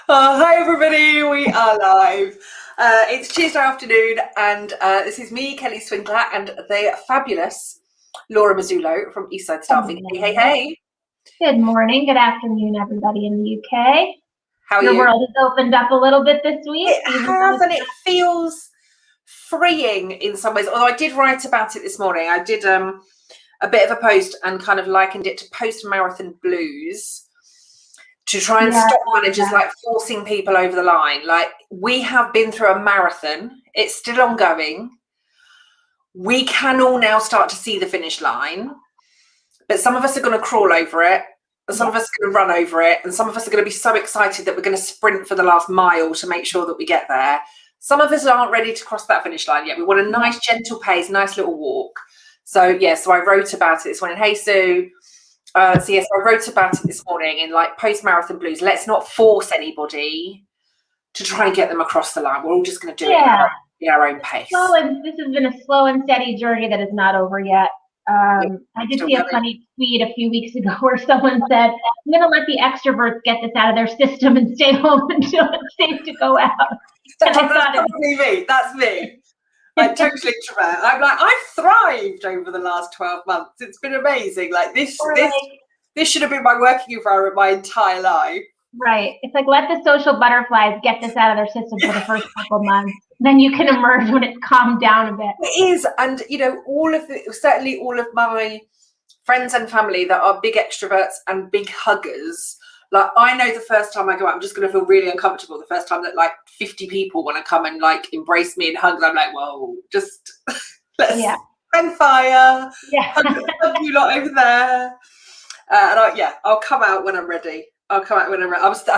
Hi everybody, we are live. It's Tuesday afternoon and this is me, Kelly Swingler, and the fabulous Laura Mazzullo from Eastside Staffing. Hey. Good morning, good afternoon everybody in the UK. How are Your you? world has opened up a little bit this week. It has, and it feels freeing in some ways, although I did write about it this morning. I did a bit of a post and kind of likened it to post-marathon blues, to try and stop managers like forcing people over the line. Like, we have been through a marathon, it's still ongoing. We can all now start to see the finish line, but some of us are going to crawl over it, and some of us are going to run over it, and some of us are going to be so excited that we're going to sprint for the last mile to make sure that we get there. Some of us aren't ready to cross that finish line yet. We want a nice gentle pace, nice little walk. So so I wrote about it this morning. Hey Sue. So I wrote about it this morning in like post-marathon blues. Let's not force anybody to try and get them across the line. We're all just going to do it at our own pace. This has been a slow and steady journey that is not over yet. I did see a funny tweet a few weeks ago where someone said, I'm going to let the extroverts get this out of their system and stay home until it's safe to go out. That's me. That's me. Like, totally introvert. I'm like, I've thrived over the last 12 months. It's been amazing. Like this should have been my working environment my entire life. Right. It's like, let the social butterflies get this out of their system for the first couple months. Then you can emerge when it's calmed down a bit. It is. And, you know, certainly all of my friends and family that are big extroverts and big huggers, like, I know the first time I go out, I'm just going to feel really uncomfortable. The first time that like 50 people want to come and like embrace me and hug, I'm like, whoa, just let's hang fire. Hug you lot over there. And I'll come out when I'm ready. I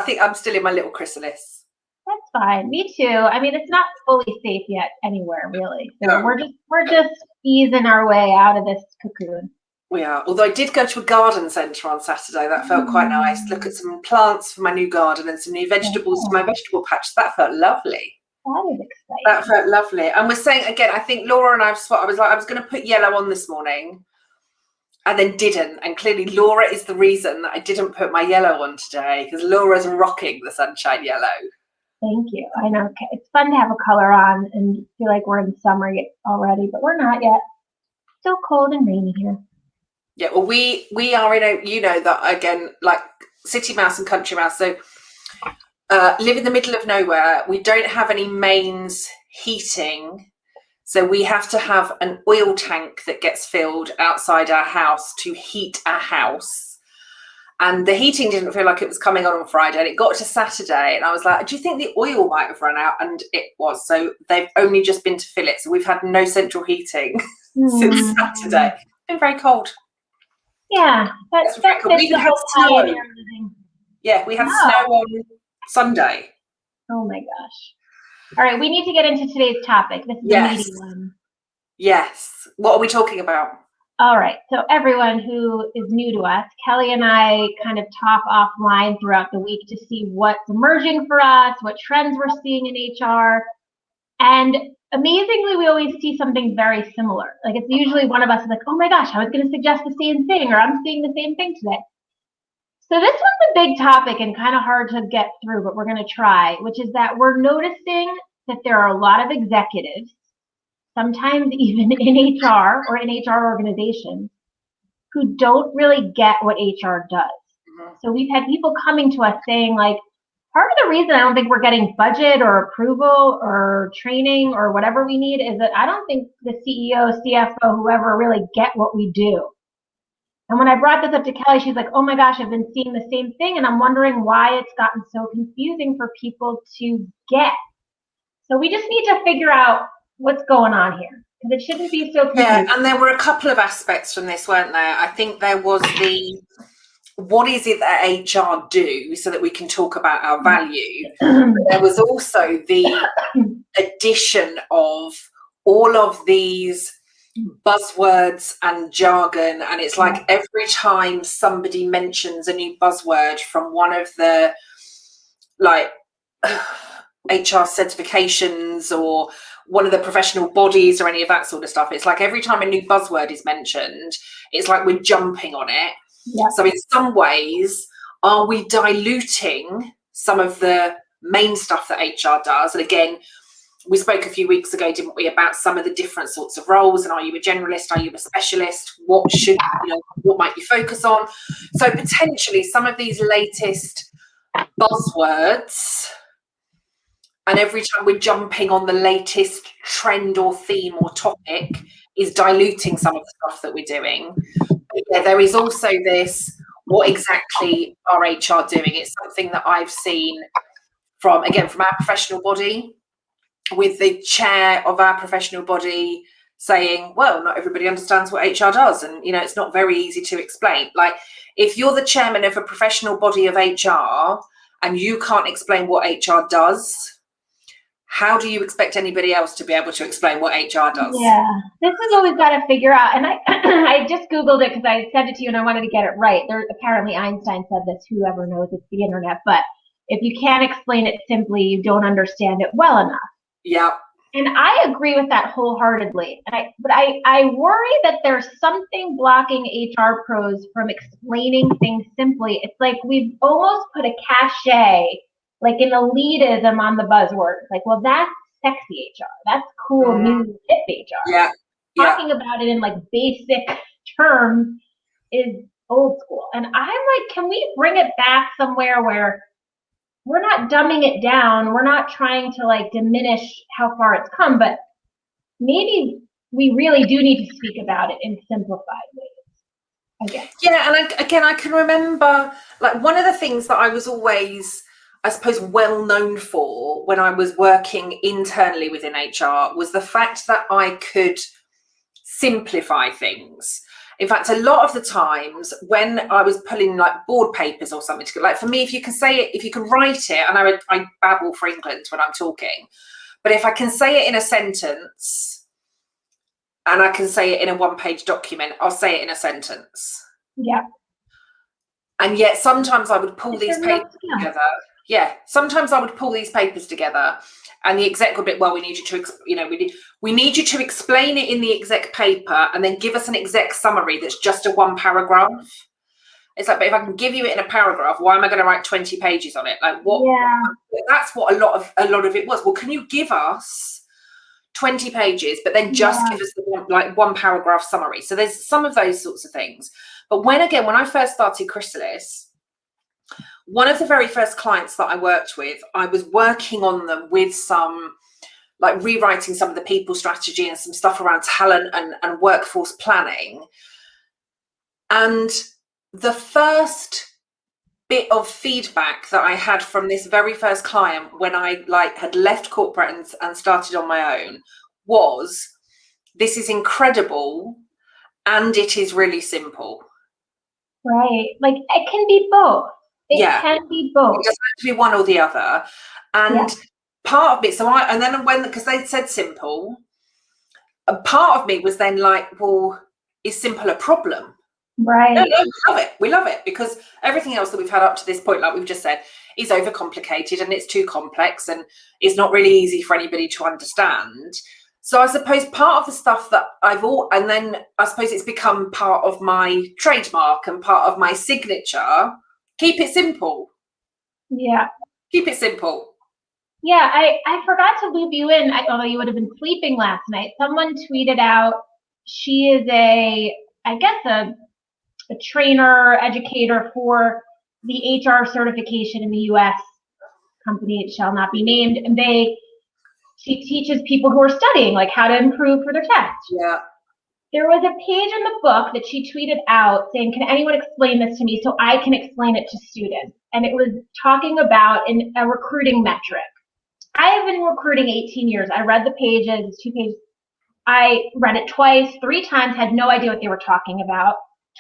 think I'm still in my little chrysalis. That's fine. Me too. I mean, it's not fully safe yet anywhere, really. So we're just easing our way out of this cocoon. We are. Although I did go to a garden centre on Saturday. That felt quite nice. Look at some plants for my new garden and some new vegetables for my vegetable patch. That felt lovely. That is exciting. That felt lovely. And we're saying again, I think Laura and I have swapped. I was going to put yellow on this morning and then didn't. And clearly Laura is the reason that I didn't put my yellow on today, because Laura's rocking the sunshine yellow. Thank you. I know. It's fun to have a color on and feel like we're in summer already, but we're not yet. Still cold and rainy here. Yeah, well, we are in a, you know, that again, like city mouse and country mouse. So live in the middle of nowhere. We don't have any mains heating. So we have to have an oil tank that gets filled outside our house to heat our house. And the heating didn't feel like it was coming on Friday. And it got to Saturday and I was like, do you think the oil might have run out? And it was. So they've only just been to fill it. So we've had no central heating since Saturday. It's been very cold. Yeah, that's we even had snow. Yeah, we had snow on Sunday. Oh my gosh. All right, we need to get into today's topic. This is a meaty one. Yes. What are we talking about? All right, so everyone who is new to us, Kelly and I kind of talk offline throughout the week to see what's emerging for us, what trends we're seeing in HR. And amazingly, we always see something very similar. Like, it's usually one of us is like, oh my gosh, I was going to suggest the same thing, or I'm seeing the same thing today. So this one's a big topic and kind of hard to get through, but we're going to try, which is that we're noticing that there are a lot of executives, sometimes even in HR or in HR organizations, who don't really get what HR does. So we've had people coming to us saying, like, part of the reason I don't think we're getting budget or approval or training or whatever we need is that I don't think the CEO, CFO, whoever really get what we do. And when I brought this up to Kelly, she's like, oh my gosh, I've been seeing the same thing. And I'm wondering why it's gotten so confusing for people to get. So we just need to figure out what's going on here, because it shouldn't be so confusing. Yeah, and there were a couple of aspects from this, weren't there? I think there was the, what is it that HR do so that we can talk about our value? There was also the addition of all of these buzzwords and jargon, and it's like every time somebody mentions a new buzzword from one of the like HR certifications or one of the professional bodies or any of that sort of stuff, it's like every time a new buzzword is mentioned, it's like we're jumping on it. So in some ways, are we diluting some of the main stuff that HR does. And again, we spoke a few weeks ago, didn't we, about some of the different sorts of roles, and are you a generalist, are you a specialist, what should, what might you focus on? So potentially some of these latest buzzwords, and every time we're jumping on the latest trend or theme or topic, is diluting some of the stuff that we're doing. But yeah, there is also this, what exactly are HR doing? It's something that I've seen from our professional body, with the chair of our professional body saying, well, not everybody understands what HR does, and it's not very easy to explain. Like, if you're the chairman of a professional body of HR and you can't explain what HR does, how do you expect anybody else to be able to explain what HR does? Yeah, this is what we've got to figure out. And I just Googled it because I sent it to you and I wanted to get it right. Apparently Einstein said this, whoever knows, it's the internet, but if you can't explain it simply, you don't understand it well enough. Yeah. And I agree with that wholeheartedly. But I worry that there's something blocking HR pros from explaining things simply. It's like we've almost put a cachet, like an elitism on the buzzwords. Like, well, that's sexy HR. That's cool, new hip HR. Yeah. Talking about it in like basic terms is old school. And I'm like, can we bring it back somewhere where we're not dumbing it down, we're not trying to like diminish how far it's come, but maybe we really do need to speak about it in simplified ways, I guess. Yeah, and I can remember, like, one of the things that I was always, I suppose, well known for when I was working internally within HR was the fact that I could simplify things. In fact, a lot of the times when I was pulling like board papers or something together, like for me, if you can say it, if you can write it, and I babble for England when I'm talking, but if I can say it in a sentence and I can say it in a one-page document, I'll say it in a sentence. Yeah. And yet sometimes I would pull these papers together. Yeah, sometimes I would pull these papers together, and the exec would be, well, we need you to, we need you to explain it in the exec paper and then give us an exec summary that's just a one paragraph. It's like, but if I can give you it in a paragraph, why am I going to write 20 pages on it? Like, what? Yeah. That's what a lot of it was. Well, can you give us 20 pages, but then just give us the one paragraph summary? So there's some of those sorts of things. But when I first started Chrysalis, one of the very first clients that I worked with, I was working on them with some, like, rewriting some of the people strategy and some stuff around talent and workforce planning. And the first bit of feedback that I had from this very first client when I had left corporate and started on my own was, this is incredible and it is really simple. Right. Like, it can be both. It can be both. It doesn't have to be one or the other. And part of me, because they said simple, a part of me was then like, well, is simple a problem? Right. No, we love it. We love it because everything else that we've had up to this point, like we've just said, is overcomplicated and it's too complex and it's not really easy for anybody to understand. So I suppose part of the stuff that and then I suppose it's become part of my trademark and part of my signature. Keep it simple. Yeah. Keep it simple. Yeah, I forgot to loop you in, although you would have been sleeping last night. Someone tweeted out, she is a trainer, educator for the HR certification in the US company, it shall not be named. And she teaches people who are studying, like, how to improve for their test. Yeah. There was a page in the book that she tweeted out saying, can anyone explain this to me so I can explain it to students? And it was talking about a recruiting metric. I have been recruiting 18 years. I read the pages, 2 pages. I read it twice, 3 times, had no idea what they were talking about.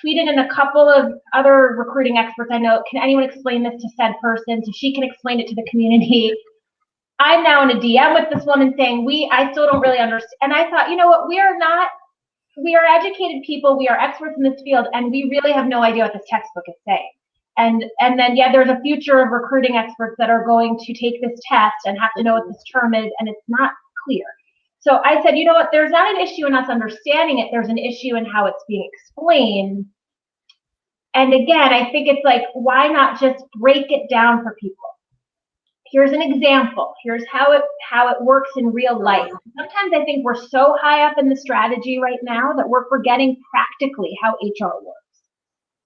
Tweeted in a couple of other recruiting experts I know, can anyone explain this to said person so she can explain it to the community? I'm now in a DM with this woman saying, I still don't really understand. And I thought, you know what, we are educated people, we are experts in this field, and we really have no idea what this textbook is saying. And then, there's a future of recruiting experts that are going to take this test and have to know what this term is, and it's not clear. So I said, you know what, there's not an issue in us understanding it, there's an issue in how it's being explained. And again, I think it's like, why not just break it down for people? here's an example. Here's how it works in real life. Sometimes I think we're so high up in the strategy right now that we're forgetting practically how HR works.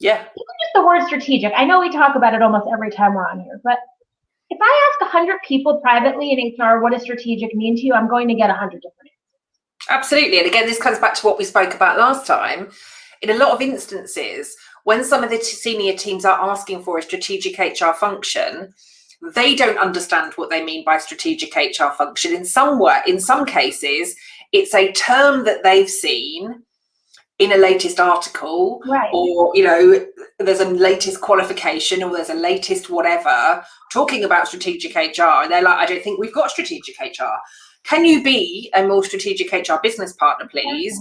Yeah. Even just the word strategic. I know we talk about it almost every time we're on here, but if I ask 100 people privately in HR what does strategic mean to you, I'm going to get 100 different answers. Absolutely. And again, this comes back to what we spoke about last time. In a lot of instances, when some of the senior teams are asking for a strategic HR function, they don't understand what they mean by strategic HR function. In some cases, it's a term that they've seen in a latest article, right, or there's a latest qualification, or there's a latest whatever talking about strategic HR, and they're like, I don't think we've got strategic HR. Can you be a more strategic HR business partner, please?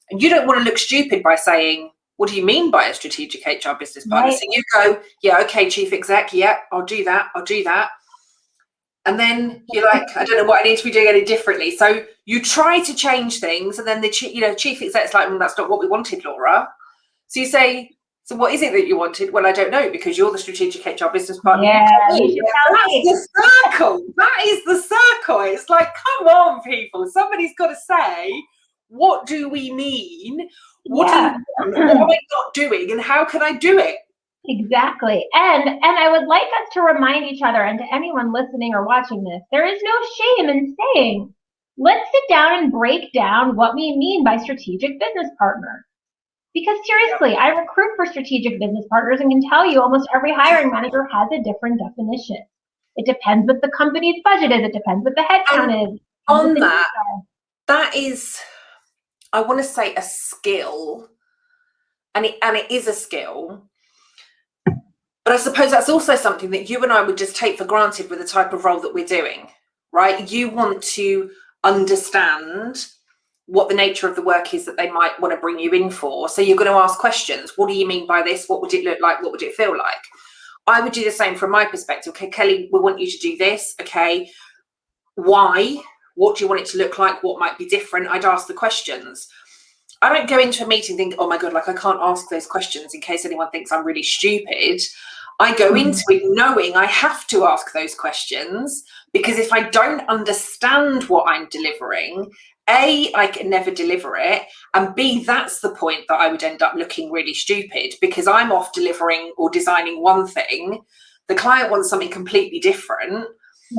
And you don't want to look stupid by saying, what do you mean by a strategic HR business partner? right. So you go, yeah, okay, chief exec, yeah, I'll do that. And then you're like, I don't know what I need to be doing any differently. So you try to change things, and then the chief exec's like, that's not what we wanted, Laura. So you say, so what is it that you wanted? Well, I don't know, because you're the strategic HR business partner. Yeah, you should tell me. That's the circle. That is the circle. It's like, come on, people. Somebody's got to say, what do we mean? What do you want? What am I not doing? And how can I do it? Exactly. And I would like us to remind each other, and to anyone listening or watching this, there is no shame in saying, let's sit down and break down what we mean by strategic business partner. Because seriously, I recruit for strategic business partners and can tell you almost every hiring manager has a different definition. It depends what the company's budget is. It depends what the headcount is. On that is, I want to say, a skill, and it is a skill. But I suppose that's also something that you and I would just take for granted with the type of role that we're doing, right? You want to understand what the nature of the work is that they might want to bring you in for. So you're going to ask questions. What do you mean by this? What would it look like? What would it feel like? I would do the same from my perspective. Okay, Kelly, we want you to do this. Okay, why? What do you want it to look like? What might be different? I'd ask the questions. I don't go into a meeting and think, oh my God, like I can't ask those questions in case anyone thinks I'm really stupid. I go into it knowing I have to ask those questions, because if I don't understand what I'm delivering, A, I can never deliver it, and B, that's the point that I would end up looking really stupid, because I'm off delivering or designing one thing, the client wants something completely different.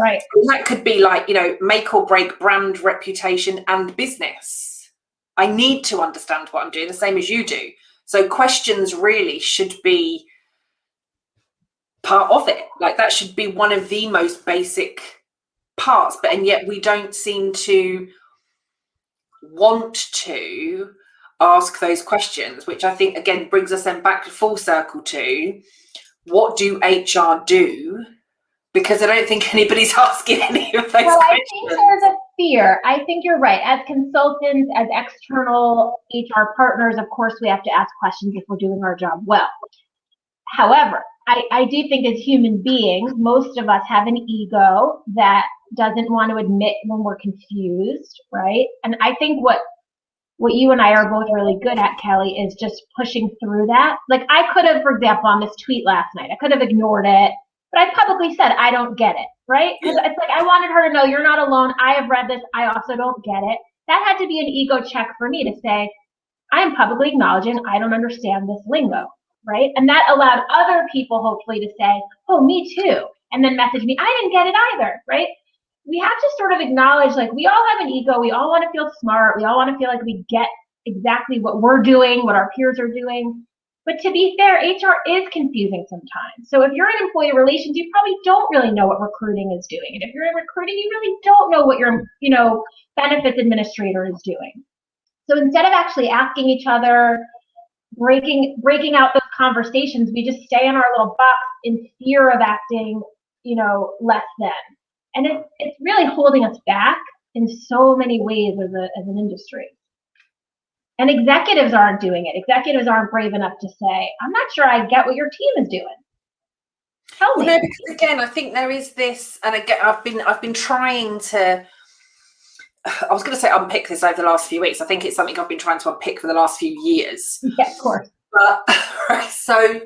Right. And that could be like, make or break brand reputation and business. I need to understand what I'm doing, the same as you do. So questions really should be part of it. Like that should be one of the most basic parts, and yet we don't seem to want to ask those questions, which I think again brings us then back to full circle to what do HR do? Because I don't think anybody's asking any of those questions. I think there's a fear. I think you're right. As consultants, as external HR partners, of course, we have to ask questions if we're doing our job well. However, I do think as human beings, most of us have an ego that doesn't want to admit when we're confused, right? And I think what you and I are both really good at, Kelly, is just pushing through that. Like I could have, for example, on this tweet last night, I could have ignored it, but I publicly said, I don't get it, right? Because it's like I wanted her to know you're not alone. I have read this. I also don't get it. That had to be an ego check for me to say, I am publicly acknowledging I don't understand this lingo. Right? And that allowed other people hopefully to say, oh, me too. And then message me, I didn't get it either, right? We have to sort of acknowledge, like, we all have an ego. We all want to feel smart. We all want to feel like we get exactly what we're doing, what our peers are doing. But to be fair, HR is confusing sometimes. So if you're in employee relations, you probably don't really know what recruiting is doing. And if you're in recruiting, you really don't know what your, benefits administrator is doing. So instead of actually asking each other, breaking out those conversations, we just stay in our little box in fear of acting, less than. And it's really holding us back in so many ways as an industry. And executives aren't doing it. Executives aren't brave enough to say, I'm not sure I get what your team is doing. Tell me. No, because again, I think there is this, and again, I've been trying to, I was going to say unpick this over the last few weeks. I think it's something I've been trying to unpick for the last few years. Yeah, of course. But so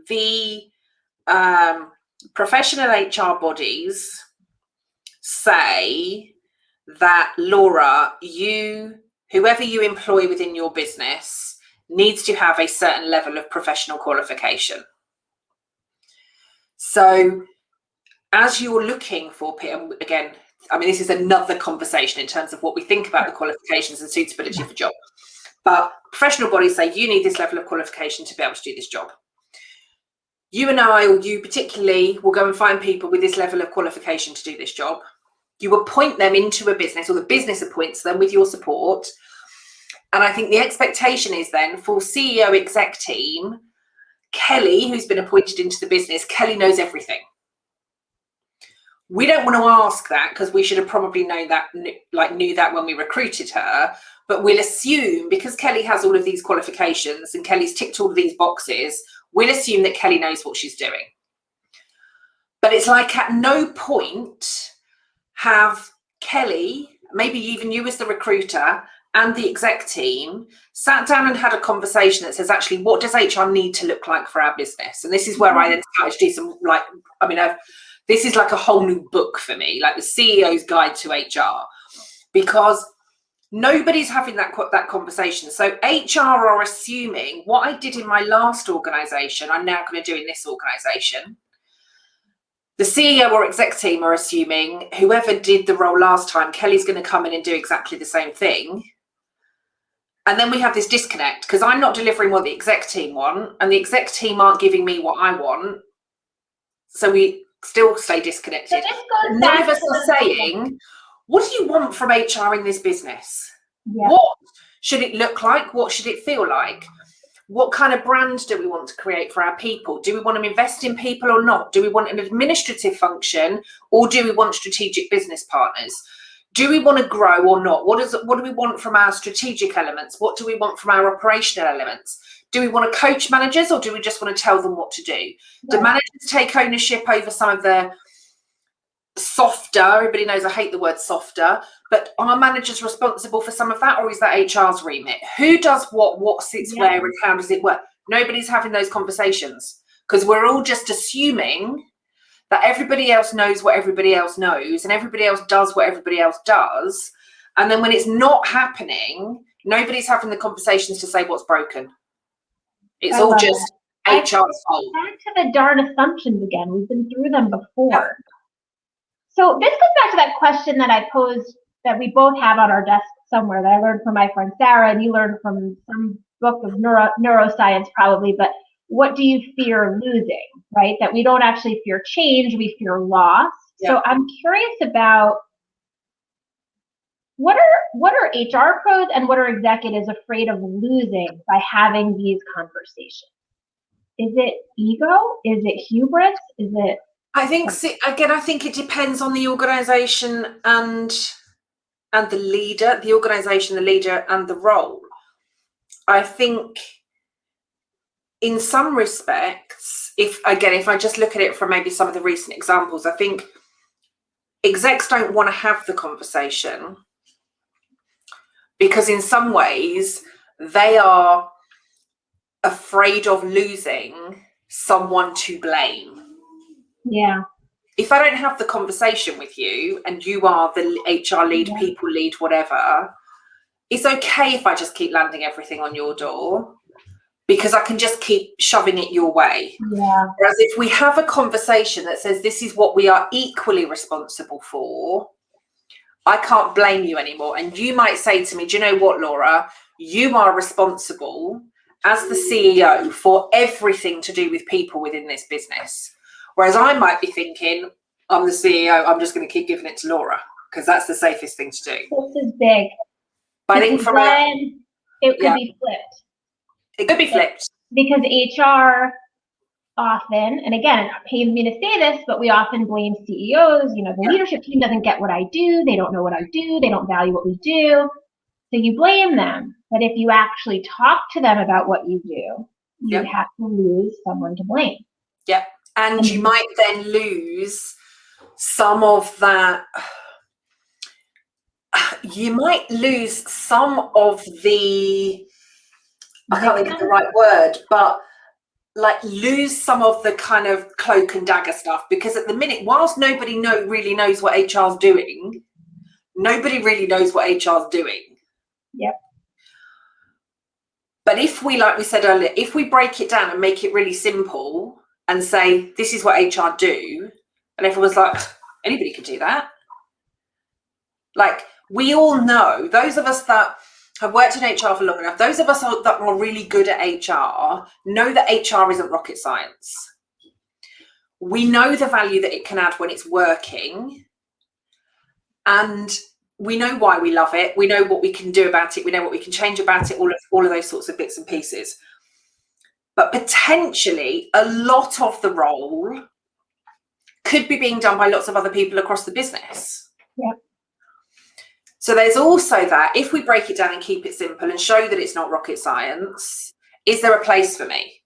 the professional HR bodies say that, Laura, whoever you employ within your business needs to have a certain level of professional qualification. So as you're looking for, again, I mean, this is another conversation in terms of what we think about the qualifications and suitability of a job. But professional bodies say you need this level of qualification to be able to do this job. You and I, or you particularly, will go and find people with this level of qualification to do this job. You appoint them into a business, or the business appoints them with your support. And I think the expectation is then for CEO exec team, Kelly, who's been appointed into the business, Kelly knows everything. We don't want to ask that because we should have probably known that, knew that when we recruited her. But we'll assume, because Kelly has all of these qualifications and Kelly's ticked all of these boxes, we'll assume that Kelly knows what she's doing. But it's like at no point have Kelly, maybe even you as the recruiter and the exec team, sat down and had a conversation that says, actually, what does HR need to look like for our business? And this is where I then started to do some, this is like a whole new book for me, like the CEO's Guide to HR, because nobody's having that conversation. So HR are assuming what I did in my last organization, I'm now going to do in this organization. The CEO or exec team are assuming whoever did the role last time, Kelly's going to come in and do exactly the same thing. And then we have this disconnect because I'm not delivering what the exec team want and the exec team aren't giving me what I want. So we still stay disconnected. None of us are saying, what do you want from HR in this business? Yeah. What should it look like? What should it feel like? What kind of brand do we want to create for our people? Do we want to invest in people or not? Do we want an administrative function or do we want strategic business partners? Do we want to grow or not? What do we want from our strategic elements? What do we want from our operational elements? Do we want to coach managers or do we just want to tell them what to do? Yeah. Do managers take ownership over some of the softer, everybody knows I hate the word softer, but are managers responsible for some of that or is that HR's remit? Who does what sits where and how does it work? Nobody's having those conversations because we're all just assuming that everybody else knows what everybody else knows and everybody else does what everybody else does. And then when it's not happening, nobody's having the conversations to say what's broken. It's all just HR's fault. Back to the darn assumptions again. We've been through them before. Yeah. So this goes back to that question that I posed that we both have on our desk somewhere that I learned from my friend Sarah, and you learned from some book of neuroscience probably, but what do you fear losing, right? That we don't actually fear change, we fear loss. Yeah. So I'm curious about what are HR pros and what are executives afraid of losing by having these conversations? Is it ego? Is it hubris? Is it? I think it depends on the organization and the leader, the organization, the leader, and the role. I think in some respects, if I just look at it from maybe some of the recent examples, I think execs don't want to have the conversation because in some ways they are afraid of losing someone to blame. Yeah. If I don't have the conversation with you and you are the HR lead, people lead, whatever, it's okay if I just keep landing everything on your door because I can just keep shoving it your way. Yeah. Whereas if we have a conversation that says this is what we are equally responsible for, I can't blame you anymore. And you might say to me, do you know what, Laura, you are responsible as the CEO for everything to do with people within this business. Whereas I might be thinking, I'm the CEO, I'm just going to keep giving it to Laura because that's the safest thing to do. This is big. But I think it could be flipped. It could be flipped. Because HR often, and again, it pains me to say this, but we often blame CEOs. The leadership team doesn't get what I do. They don't know what I do. They don't value what we do. So you blame them. But if you actually talk to them about what you do, you have to lose someone to blame. Yep. And you might then lose some of that. You might lose some of the, I can't think of the right word, but like lose some of the kind of cloak and dagger stuff, because at the minute, whilst nobody really knows what HR's doing, nobody really knows what HR's doing. Yep. But if we, like we said earlier, if we break it down and make it really simple and say, this is what HR do, and everyone's like, anybody could do that. Like, we all know, those of us that have worked in HR for long enough, those of us that are really good at HR know that HR isn't rocket science. We know the value that it can add when it's working, and we know why we love it. We know what we can do about it. We know what we can change about it, all of those sorts of bits and pieces. But potentially a lot of the role could be being done by lots of other people across the business. Yep. So there's also that, if we break it down and keep it simple and show that it's not rocket science, is there a place for me?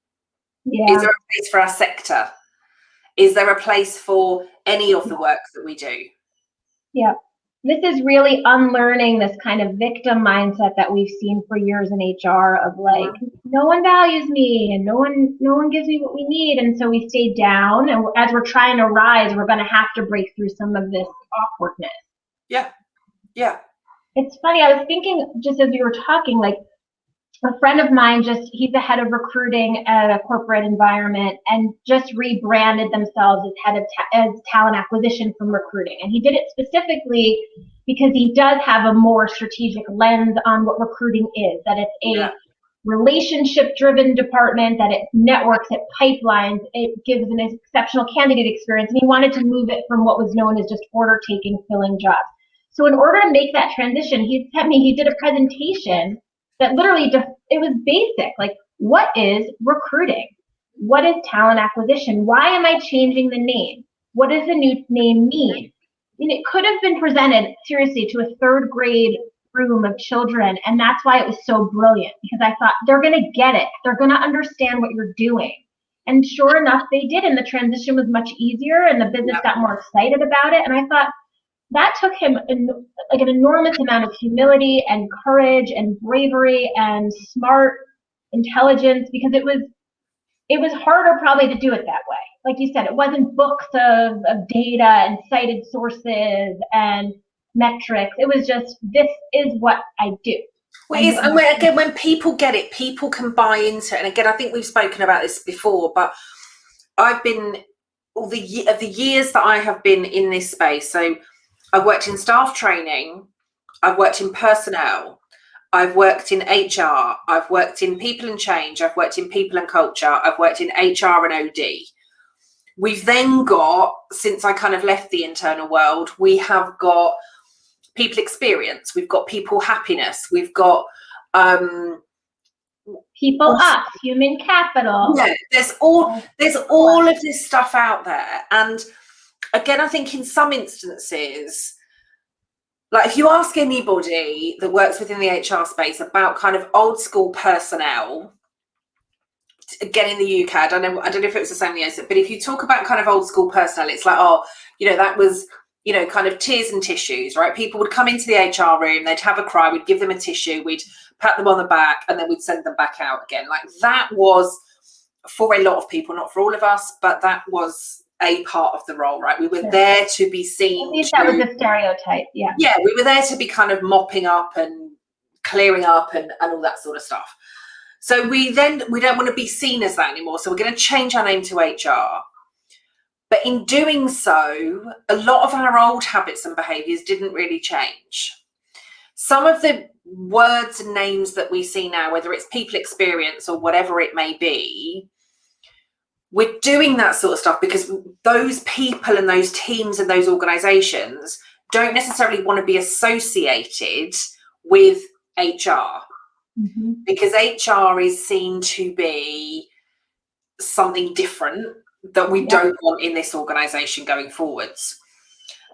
Yeah. Is there a place for our sector? Is there a place for any of the work that we do? Yeah. This is really unlearning this kind of victim mindset that we've seen for years in HR of like, no one values me and no one gives me what we need. And so we stay down, and as we're trying to rise, we're going to have to break through some of this awkwardness. Yeah. Yeah. It's funny. I was thinking just as you were talking, like a friend of mine, he's the head of recruiting at a corporate environment and just rebranded themselves as head of as talent acquisition from recruiting. And he did it specifically because he does have a more strategic lens on what recruiting is, that it's a relationship driven department, that it networks, it pipelines, it gives an exceptional candidate experience. And he wanted to move it from what was known as just order taking, filling jobs. So in order to make that transition, he did a presentation that literally, it was basic, like, what is recruiting? What is talent acquisition? Why am I changing the name? What does the new name mean? And it could have been presented seriously to a third grade room of children, and that's why it was so brilliant, because I thought, they're going to get it. They're going to understand what you're doing. And sure enough, they did, and the transition was much easier, and the business got more excited about it. And I thought, that took him an enormous amount of humility and courage and bravery and smart intelligence, because it was harder probably to do it that way. Like you said, it wasn't books of data and cited sources and metrics. It was just, this is what I do. Well, it is, and again, when people get it, people can buy into it. And again, I think we've spoken about this before, but I've been, all the years that I have been in this space, so I've worked in staff training, I've worked in personnel, I've worked in HR, I've worked in people and change, I've worked in people and culture, I've worked in HR and OD. We've then got, since I kind of left the internal world, we have got people experience, we've got people happiness, we've got people up, human capital. Yeah, there's all of this stuff out there. And again, I think in some instances, like if you ask anybody that works within the HR space about kind of old school personnel, again in the UK, I don't know if it was the same in the US, but if you talk about kind of old school personnel, it's like, oh, that was, kind of tears and tissues, right? People would come into the HR room, they'd have a cry, we'd give them a tissue, we'd pat them on the back, and then we'd send them back out again. Like that was, for a lot of people, not for all of us, but that was a part of the role, right? We were there to be seen. At least that was a stereotype, yeah. Yeah, we were there to be kind of mopping up and clearing up and all that sort of stuff. So we don't want to be seen as that anymore. So we're going to change our name to HR. But in doing so, a lot of our old habits and behaviours didn't really change. Some of the words and names that we see now, whether it's people experience or whatever it may be, we're doing that sort of stuff because those people and those teams and those organisations don't necessarily want to be associated with HR, because HR is seen to be something different that we don't want in this organisation going forwards.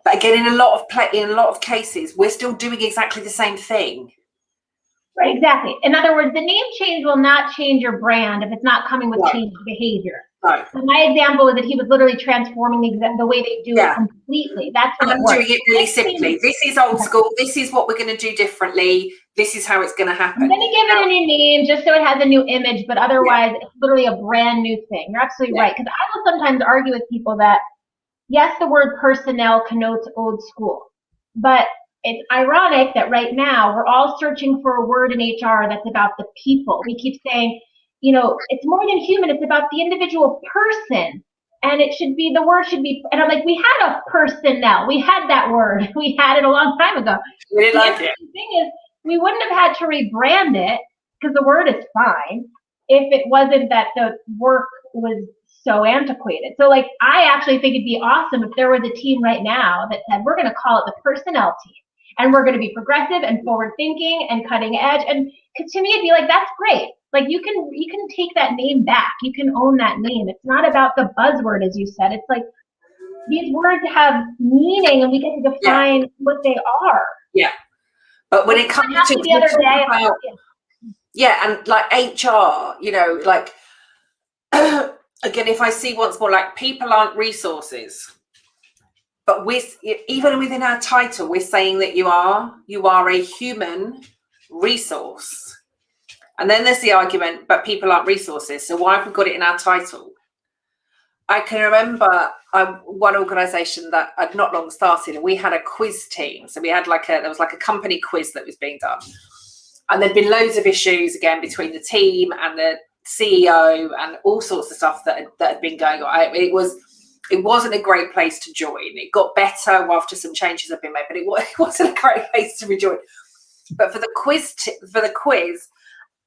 But again, in a lot of cases, we're still doing exactly the same thing. Right, exactly. In other words, the name change will not change your brand if it's not coming with changed behavior. No. So my example was that he was literally transforming the way they do it completely. That's what I'm doing it really simply. This is old school. This is what we're going to do differently. This is how it's going to happen. I'm going to give it a new name just so it has a new image, but otherwise it's literally a brand new thing. You're absolutely right. Because I will sometimes argue with people that, yes, the word personnel connotes old school, but it's ironic that right now we're all searching for a word in HR that's about the people. We keep saying, you know, it's more than human. It's about the individual person. And it should be, the word should be, and I'm like, we had a personnel. We had that word. We had it a long time ago. We didn't like it. The interesting thing is, we wouldn't have had to rebrand it, because the word is fine, if it wasn't that the work was so antiquated. So like, I actually think it'd be awesome if there was a team right now that said, we're going to call it the personnel team. And we're going to be progressive and forward thinking and cutting edge. And to me, it'd be like, that's great. Like you can take that name back. You can own that name. It's not about the buzzword, as you said. It's like these words have meaning and we get to define what they are. Yeah. But when it comes to the other day, and like HR, you know, like again, if I see once more, like people aren't resources. But even within our title, we're saying that you are a human resource. And then there's the argument, but people aren't resources. So why have we got it in our title? I can remember one organisation that I'd not long started, and we had a quiz team. So we had there was a company quiz that was being done. And there'd been loads of issues, again, between the team and the CEO and all sorts of stuff that had been going on. It wasn't a great place to join. It got better after some changes had been made, but it wasn't a great place to rejoin. But for the quiz,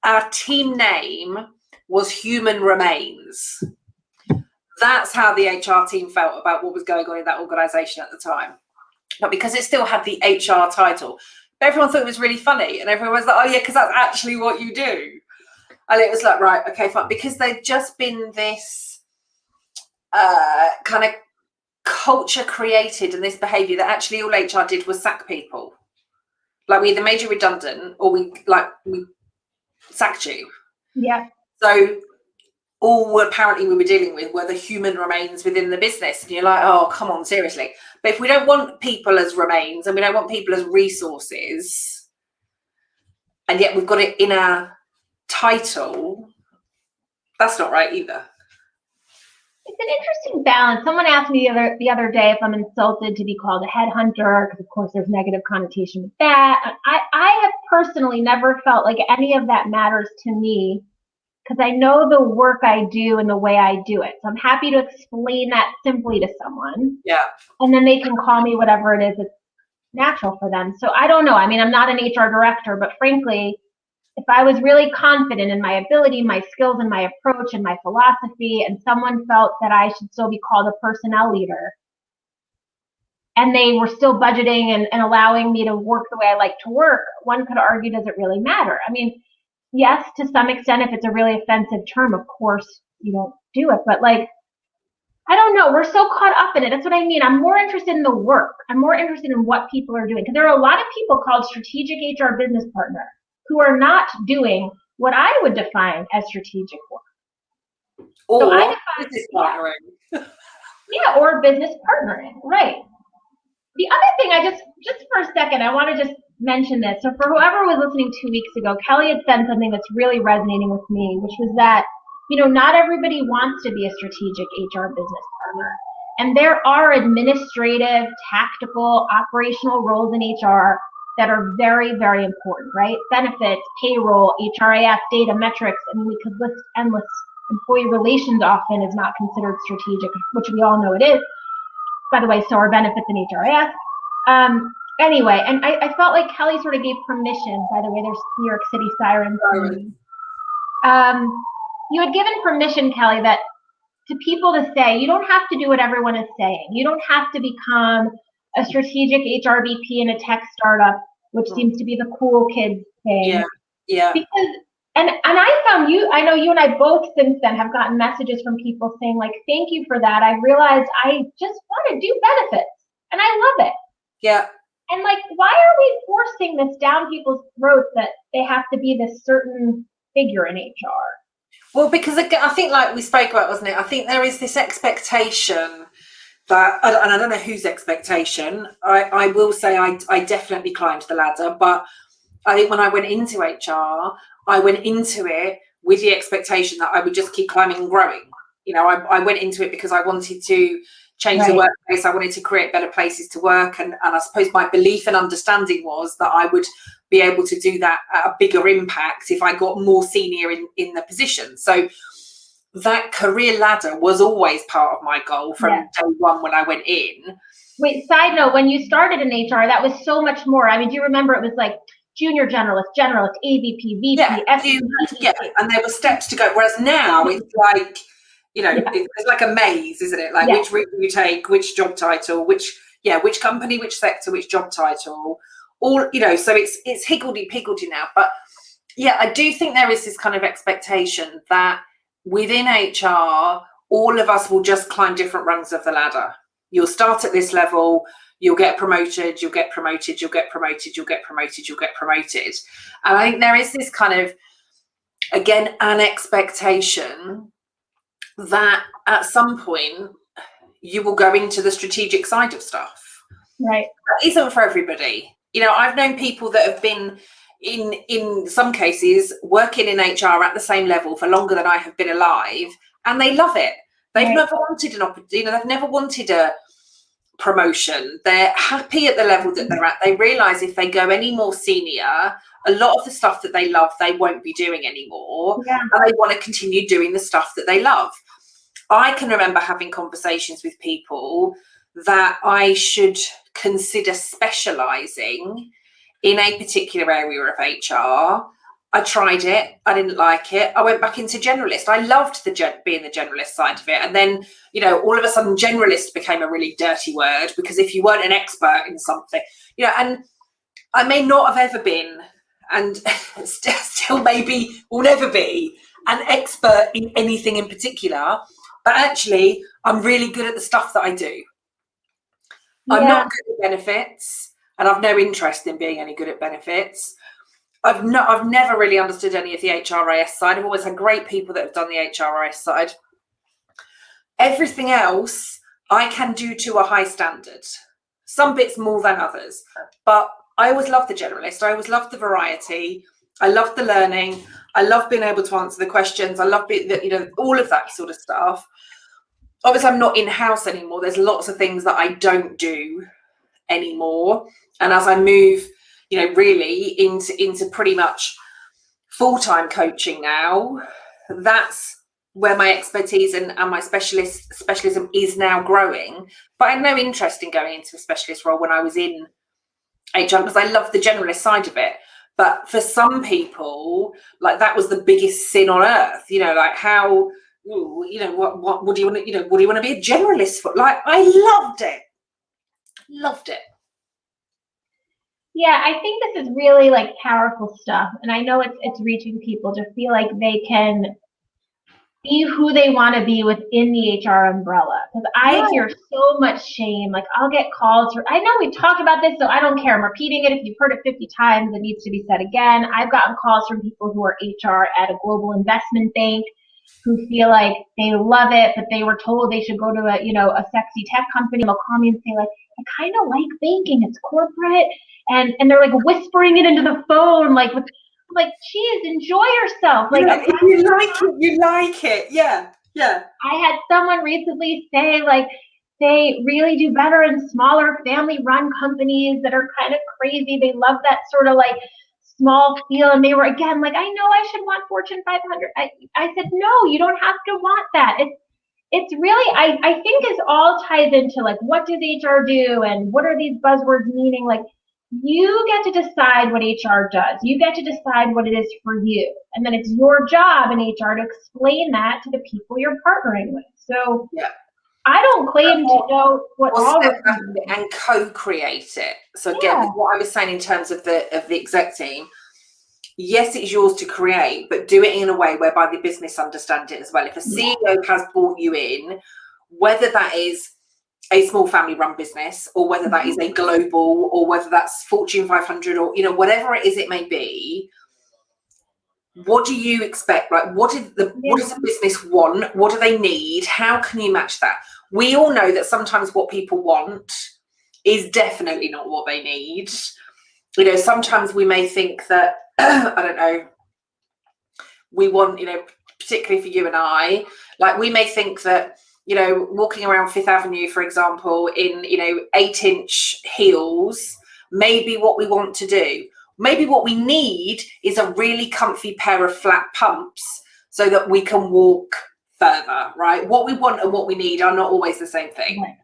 our team name was Human Remains. That's how the HR team felt about what was going on in that organisation at the time. But because it still had the HR title, everyone thought it was really funny, and everyone was like, "Oh yeah, because that's actually what you do." And it was like, right, okay, fine, because they've just been this kind of culture created and this behaviour that actually all HR did was sack people. Like we either made you redundant or we sacked you. Yeah. So all apparently we were dealing with were the human remains within the business. And you're like, oh, come on, seriously. But if we don't want people as remains and we don't want people as resources, and yet we've got it in our title, that's not right either. It's an interesting balance. Someone asked me the other day if I'm insulted to be called a headhunter, because of course there's negative connotation with that. I have personally never felt like any of that matters to me, because I know the work I do and the way I do it. So I'm happy to explain that simply to someone. Yeah. And then they can call me whatever it is that's natural for them. So I don't know. I mean, I'm not an HR director, but frankly, if I was really confident in my ability, my skills, and my approach and my philosophy, and someone felt that I should still be called a personnel leader, and they were still budgeting and allowing me to work the way I like to work, one could argue, does it really matter? I mean, yes, to some extent, if it's a really offensive term, of course, you don't do it. But like, I don't know. We're so caught up in it. That's what I mean. I'm more interested in the work. I'm more interested in what people are doing. Because there are a lot of people called strategic HR business partner who are not doing what I would define as strategic work. Or business partnering. Yeah, or business partnering, right. The other thing, just for a second, I want to just mention this. So for whoever was listening 2 weeks ago, Kelly had said something that's really resonating with me, which was that, you know, not everybody wants to be a strategic HR business partner. And there are administrative, tactical, operational roles in HR that are very, very important, right? Benefits, payroll, HRIS, data, metrics. I mean, we could list endless. Employee relations often is not considered strategic, which we all know it is. By the way, so are benefits in HRIS. Anyway, and I felt like Kelly sort of gave permission. By the way, there's New York City sirens. You had given permission, Kelly, that to people to say, you don't have to do what everyone is saying. You don't have to become a strategic HR VP in a tech startup, which seems to be the cool kids thing. Yeah. Because and I found I know you and I both since then have gotten messages from people saying like, thank you for that. I realized I just want to do benefits and I love it. Yeah. And like, why are we forcing this down people's throats that they have to be this certain figure in HR? Well, because again, I think like we spoke about, wasn't it? I think there is this expectation that, and I don't know whose expectation. I will say I definitely climbed the ladder, but I think when I went into HR, I went into it with the expectation that I would just keep climbing and growing. You know, I went into it because I wanted to change the workplace. I wanted to create better places to work. And I suppose my belief and understanding was that I would be able to do that at a bigger impact if I got more senior in the position. So that career ladder was always part of my goal from day one when I went in. Wait, side note, when you started in HR, that was so much more. I mean, do you remember it was like junior generalist, AVP, VP, yeah, and there were steps to go. Whereas now it's like, you know, it's like a maze, isn't it? Like which route you take, which job title, which company, which sector, which job title, all, you know, so it's higgledy-piggledy now. But yeah, I do think there is this kind of expectation that within HR, all of us will just climb different rungs of the ladder. You'll start at this level, you'll get promoted, you'll get promoted, you'll get promoted, you'll get promoted, you'll get promoted. And I think there is this kind of, again, an expectation that at some point you will go into the strategic side of stuff. Right. That isn't for everybody. You know, I've known people that have been in some cases working in HR at the same level for longer than I have been alive, and they love it. They've never wanted an opportunity, you know, they've never wanted a promotion. They're happy at the level that they're at. They realise if they go any more senior, a lot of the stuff that they love, they won't be doing anymore. And they want to continue doing the stuff that they love. I can remember having conversations with people that I should consider specialising in a particular area of HR. I tried it. I didn't like it. I went back into generalist. I loved being the generalist side of it. And then, you know, all of a sudden generalist became a really dirty word, because if you weren't an expert in something, you know, and I may not have ever been, and still maybe will never be, an expert in anything in particular, but actually I'm really good at the stuff that I do. I'm not good at benefits, and I've no interest in being any good at benefits. I've never really understood any of the HRIS side. I've always had great people that have done the HRIS side. Everything else I can do to a high standard. Some bits more than others, but I always loved the generalist. I always loved the variety. I loved the learning. I love being able to answer the questions. I love you know, all of that sort of stuff. Obviously, I'm not in-house anymore. There's lots of things that I don't do anymore. And as I move, you know, really into pretty much full-time coaching now, that's where my expertise and my specialism is now growing. But I had no interest in going into a specialist role when I was in HR, because I love the generalist side of it. But for some people, like, that was the biggest sin on earth, you know, like how, you know, what do you want to, you know, what do you want to be a generalist for? Like, I loved it. Yeah, I think this is really like powerful stuff, and I know it's reaching people to feel like they can be who they want to be within the HR umbrella. Because I hear so much shame. Like, I'll get calls I know we've talked about this, so I don't care. I'm repeating it. If you've heard it 50 times, it needs to be said again. I've gotten calls from people who are HR at a global investment bank who feel like they love it, but they were told they should go to a sexy tech company. They'll call me and say, like, I kind of like banking. It's corporate. And they're like whispering it into the phone, like, geez, enjoy yourself. Like, if you like it, you like it. Yeah. I had someone recently say, like, they really do better in smaller family-run companies that are kind of crazy. They love that sort of like small feel, and they were, again, like, I know I should want Fortune 500. I said, no, you don't have to want that. It's really, I think it all ties into, like, what does HR do and what are these buzzwords meaning? Like, you get to decide what HR does. You get to decide what it is for you. And then it's your job in HR to explain that to the people you're partnering with. So I don't claim to know what all of and co-create it. So again, what I was saying in terms of the exec team, yes, it's yours to create, but do it in a way whereby the business understand it as well. If a CEO has brought you in, whether that is a small family run business, or whether that is a global, or whether that's Fortune 500, or, you know, whatever it is it may be, what do you expect? Like, what does the business want? What do they need? How can you match that? We all know that sometimes what people want is definitely not what they need. You know, sometimes we may think that, I don't know, we want, you know, particularly for you and I, like we may think that, you know, walking around Fifth Avenue, for example, in, you know, 8-inch heels, may be what we want to do. Maybe what we need is a really comfy pair of flat pumps so that we can walk further, right? What we want and what we need are not always the same thing. Right.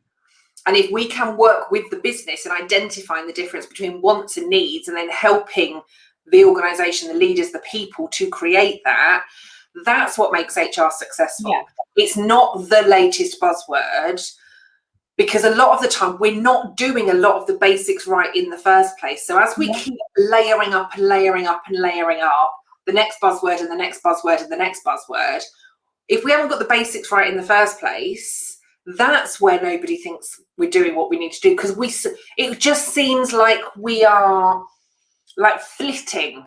And if we can work with the business and identifying the difference between wants and needs, and then helping the organization, the leaders, the people to create that, that's what makes HR successful. Yeah. It's not the latest buzzword, because a lot of the time we're not doing a lot of the basics right in the first place. So as we keep layering up and layering up and layering up the next buzzword and the next buzzword and the next buzzword, if we haven't got the basics right in the first place, that's where nobody thinks we're doing what we need to do, because it just seems like we are like flitting.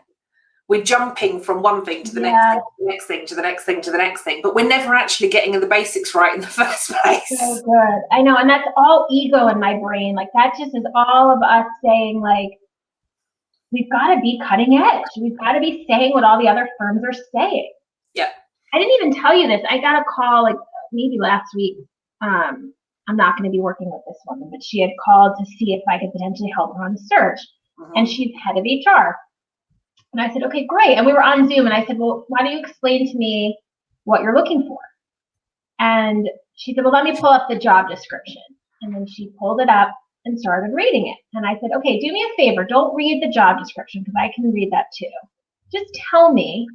We're jumping from one thing to the next thing, to the next thing, to the next thing, to the next thing, but we're never actually getting the basics right in the first place. So good. I know, and that's all ego in my brain. Like, that just is all of us saying, like, we've got to be cutting edge. We've got to be saying what all the other firms are saying. Yeah. I didn't even tell you this. I got a call, like, maybe last week. I'm not going to be working with this woman, but she had called to see if I could potentially help her on the search. Mm-hmm. And she's head of HR. And I said, okay, great. And we were on Zoom, and I said, well, why don't you explain to me what you're looking for? And she said, well, let me pull up the job description. And then she pulled it up and started reading it. And I said, okay, do me a favor. Don't read the job description, because I can read that too. Just tell me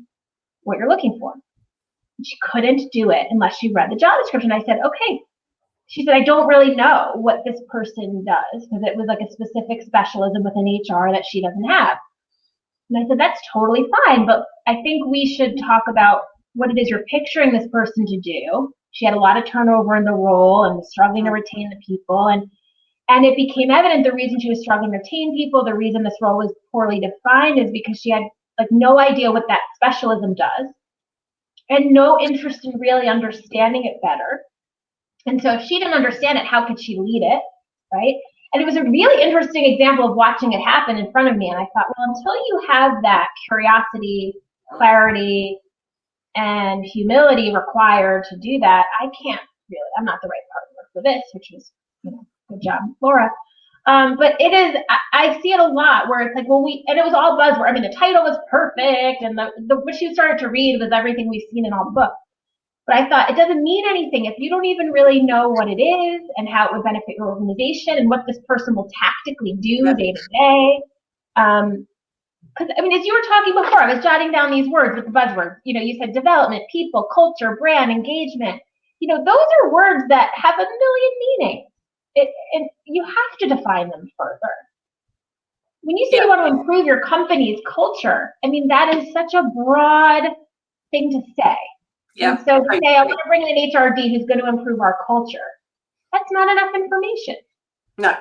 what you're looking for. And she couldn't do it unless she read the job description. I said, okay. She said, I don't really know what this person does, because it was like a specific specialism within HR that she doesn't have. And I said, that's totally fine, but I think we should talk about what it is you're picturing this person to do. She had a lot of turnover in the role and was struggling to retain the people. And it became evident the reason she was struggling to retain people, the reason this role was poorly defined, is because she had like no idea what that specialism does and no interest in really understanding it better. And so if she didn't understand it, how could she lead it, right? And it was a really interesting example of watching it happen in front of me. And I thought, well, until you have that curiosity, clarity, and humility required to do that, I can't really, I'm not the right partner for this, which was, you know, good job, Laura. But it is, I see it a lot where it's like, well, and it was all buzzword. I mean, the title was perfect, and what you started to read was everything we've seen in all the books. But I thought, it doesn't mean anything if you don't even really know what it is and how it would benefit your organization and what this person will tactically do day to day. Because, I mean, as you were talking before, I was jotting down these words with the buzzwords. You know, you said development, people, culture, brand, engagement. You know, those are words that have a million meanings. And you have to define them further. When you say you want to improve your company's culture, I mean, that is such a broad thing to say. Yeah. And so to say, I want to bring in an HRD who's going to improve our culture, that's not enough information. No.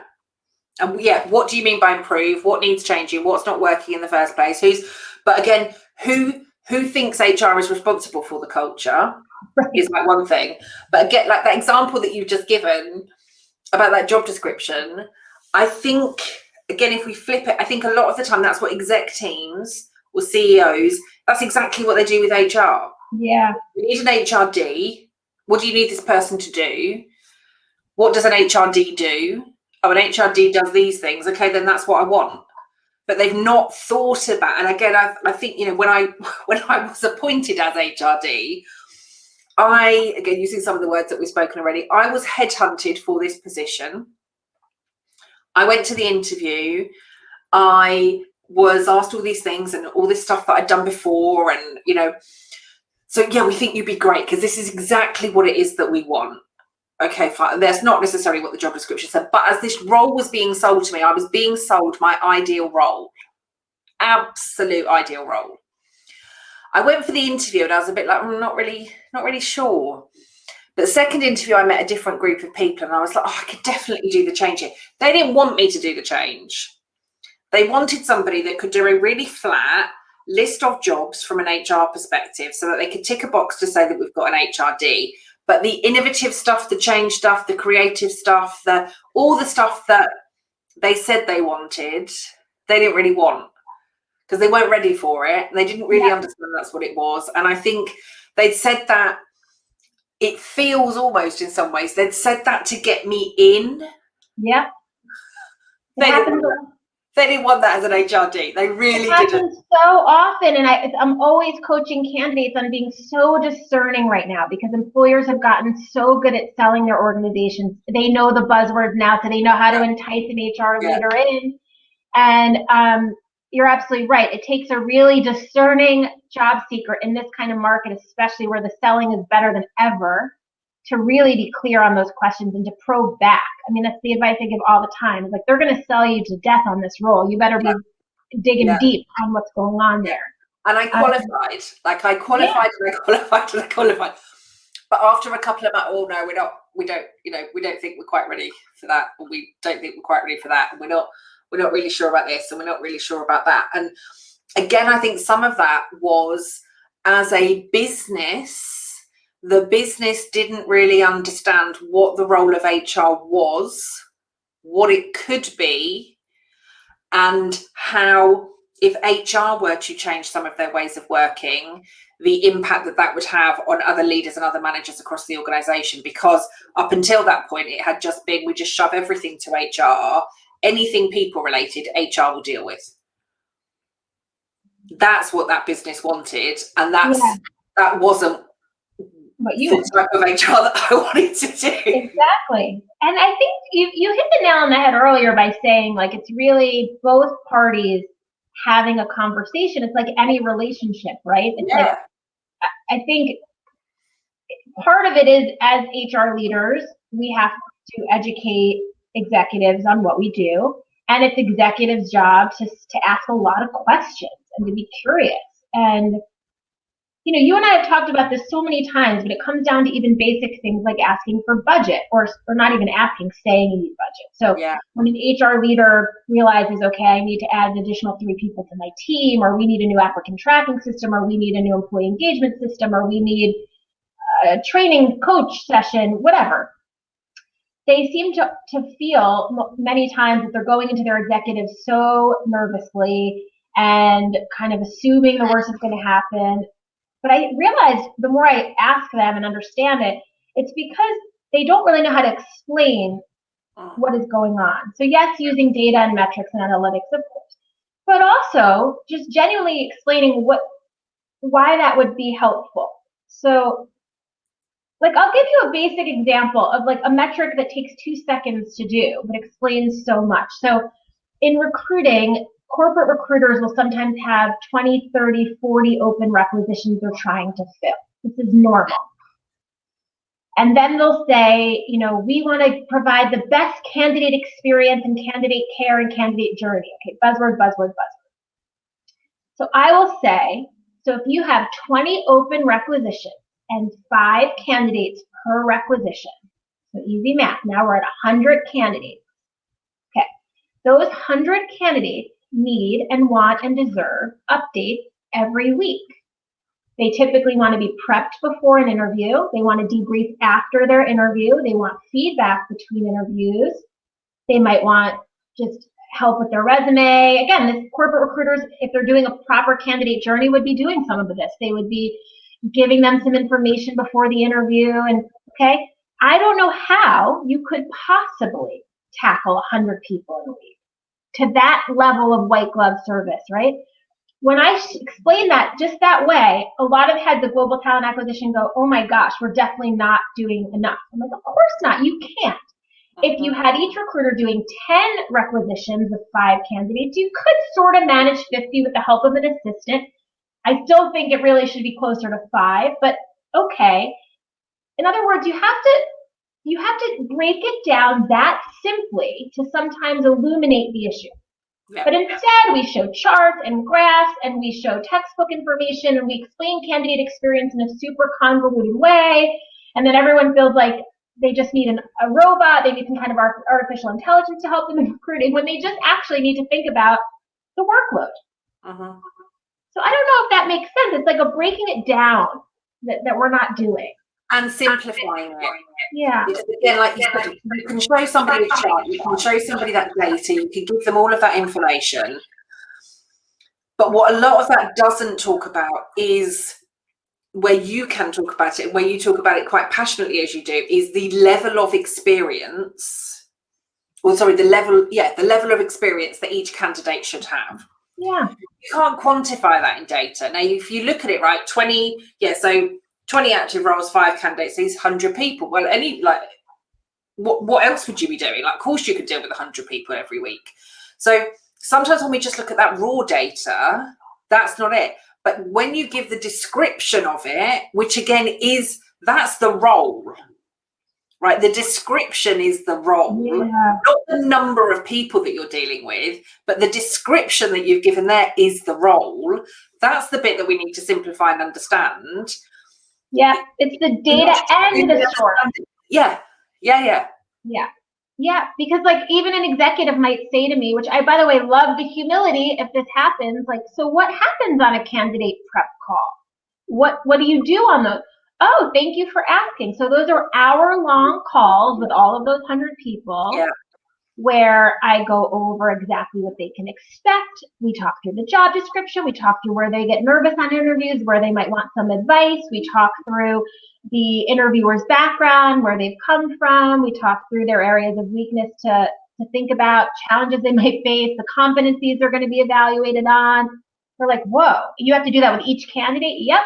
What do you mean by improve? What needs changing? What's not working in the first place? But again, who thinks HR is responsible for the culture is like one thing. But again, like that example that you've just given about that job description, I think, again, if we flip it, I think a lot of the time that's what exec teams or CEOs, that's exactly what they do with HR. Yeah. You need an HRD. What do you need this person to do? What does an HRD do? Oh, an HRD does these things. Okay, then that's what I want. But they've not thought about, and again, I think, you know, when I was appointed as HRD, again, using some of the words that we've spoken already, I was headhunted for this position. I went to the interview. I was asked all these things and all this stuff that I'd done before, and, you know, so yeah, we think you'd be great because this is exactly what it is that we want. Okay, fine. That's not necessarily what the job description said, but as this role was being sold to me, I was being sold my ideal role, absolute ideal role. I went for the interview and I was a bit like, I'm not really sure. But the second interview, I met a different group of people and I was like, oh, I could definitely do the change here. They didn't want me to do the change. They wanted somebody that could do a really flat, list of jobs from an HR perspective so that they could tick a box to say that we've got an HRD. But the innovative stuff, the change stuff, the creative stuff, all the stuff that they said they wanted, they didn't really want because they weren't ready for it. And they didn't really understand that's what it was. And I think they'd said that, it feels almost in some ways, they'd said that to get me in. Yeah. They didn't want that as an HRD. They really didn't. It happens so often, and I'm always coaching candidates on being so discerning right now because employers have gotten so good at selling their organizations. They know the buzzwords now, so they know how to entice an HR leader in. And you're absolutely right. It takes a really discerning job seeker in this kind of market, especially where the selling is better than ever, to really be clear on those questions and to probe back. I mean, that's the advice I give all the time. It's like, they're going to sell you to death on this role. You better be digging deep on what's going on there. And I qualified. I qualified. But after a couple of months, oh no, we don't think we're quite ready for that. Or we don't think we're quite ready for that. And we're not really sure about this, and we're not really sure about that. And again, I think some of that was, as a business, the business didn't really understand what the role of HR was, what it could be, and how, if HR were to change some of their ways of working, the impact that would have on other leaders and other managers across the organization. Because up until that point, it had just been, we just shove everything to HR. Anything people related, HR will deal with. That's what that business wanted, and that wasn't the type of HR that I wanted to do. Exactly. And I think you hit the nail on the head earlier by saying, like, it's really both parties having a conversation. It's like any relationship, right? It's like, I think part of it is, as HR leaders, we have to educate executives on what we do, and it's executives' job to ask a lot of questions and to be curious. And you and I have talked about this so many times, but it comes down to even basic things like asking for budget, or not even asking, saying you need budget. So when an HR leader realizes, okay, I need to add an additional 3 people to my team, or we need a new applicant tracking system, or we need a new employee engagement system, or we need a training coach session, whatever, they seem to feel many times that they're going into their executives so nervously and kind of assuming the worst is going to happen. But I realized the more I ask them and understand it, it's because they don't really know how to explain what is going on. So yes, using data and metrics and analytics, of course, but also just genuinely explaining why that would be helpful. So, like, I'll give you a basic example of like a metric that takes 2 seconds to do, but explains so much. So in recruiting, corporate recruiters will sometimes have 20, 30, 40 open requisitions they're trying to fill. This is normal. And then they'll say, we want to provide the best candidate experience and candidate care and candidate journey. Okay, buzzword, buzzword, buzzword. So I will say, so if you have 20 open requisitions and 5 candidates per requisition, so easy math, now we're at 100 candidates. Okay, those 100 candidates need and want and deserve updates every week. They typically want to be prepped before an interview. They want to debrief after their interview. They want feedback between interviews. They might want just help with their resume. Again, this corporate recruiters, if they're doing a proper candidate journey, would be doing some of this. They would be giving them some information before the interview. And okay, I don't know how you could possibly tackle 100 people in a week to that level of white glove service, right? When I explain that just that way, a lot of heads of global talent acquisition go, oh my gosh, we're definitely not doing enough. I'm like, of course not, you can't. If you had each recruiter doing 10 requisitions with 5 candidates, you could sort of manage 50 with the help of an assistant. I still think it really should be closer to 5, but okay. In other words, you have to break it down that simply to sometimes illuminate the issue. But instead, we show charts and graphs, and we show textbook information, and we explain candidate experience in a super convoluted way, and then everyone feels like they just need a robot, they need some kind of artificial intelligence to help them in recruiting, when they just actually need to think about the workload. So I don't know if that makes sense. It's like a breaking it down that we're not doing. And simplifying it. Yeah. It's, again, like you said, you can show somebody a chart, you can show somebody that data, you can give them all of that information. But what a lot of that doesn't talk about is where you can talk about it, and where you talk about it quite passionately as you do, is the level of experience, the level of experience that each candidate should have. Yeah. You can't quantify that in data. Now, if you look at it, right, 20 active roles, 5 candidates, these 100 people. Well, what else would you be doing? Like, of course you could deal with 100 people every week. So sometimes when we just look at that raw data, that's not it. But when you give the description of it, which again that's the role, right? The description is the role, not the number of people that you're dealing with, but the description that you've given there is the role. That's the bit that we need to simplify and understand. Yeah, it's the data and the story. Yeah. Yeah, because like even an executive might say to me, which I, by the way, love the humility if this happens, like, so what happens on a candidate prep call? What do you do on those? Oh, thank you for asking. So those are hour-long calls with all of those 100 people where I go over exactly what they can expect. We talk through the job description. We talk through where they get nervous on interviews, where they might want some advice. We talk through the interviewer's background, where they've come from. We talk through their areas of weakness to think about, challenges they might face, the competencies they're going to be evaluated on. We're like, whoa, you have to do that with each candidate? Yep,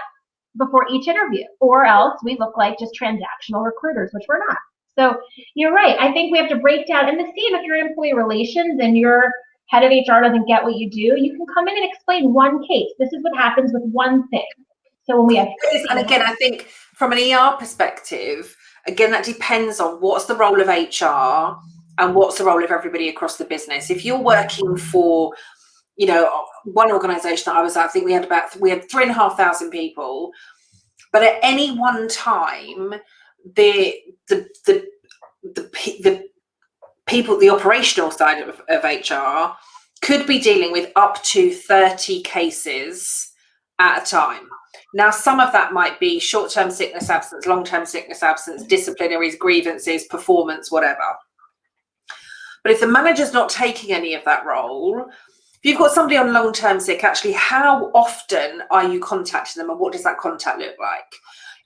before each interview. Or else we look like just transactional recruiters, which we're not. So you're right. I think we have to break down, and the same if you're in employee relations and your head of HR doesn't get what you do, you can come in and explain one case. This is what happens with one thing. So when we have, and again, I think from an ER perspective, again, that depends on what's the role of HR and what's the role of everybody across the business. If you're working for, one organization that I was at, I think we had 3,500 people, but at any one time, the people, the operational side of HR could be dealing with up to 30 cases at a time. Now, some of that might be short-term sickness absence, long-term sickness absence, disciplinaries, grievances, performance, whatever. But if the manager's not taking any of that role, if you've got somebody on long-term sick, actually, how often are you contacting them, and what does that contact look like?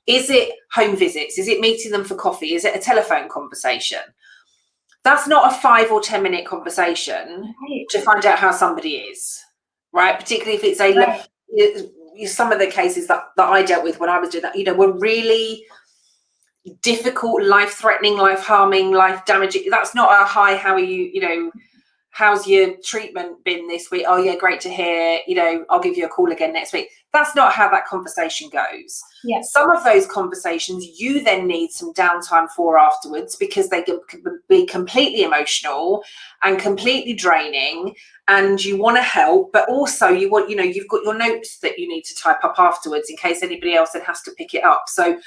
Is it home visits? Is it meeting them for coffee? Is it a telephone conversation? That's not a 5 or 10 minute conversation to find out how somebody is, right? Particularly if it's some of the cases that I dealt with when I was doing that, were really difficult, life-threatening, life-harming, life-damaging. That's not a hi, how are you, how's your treatment been this week? Oh yeah, great to hear, I'll give you a call again next week. That's not how that conversation goes. Yes. Some of those conversations you then need some downtime for afterwards, because they can be completely emotional and completely draining, and you want to help, but also you want, you've got your notes that you need to type up afterwards in case anybody else then has to pick it up. So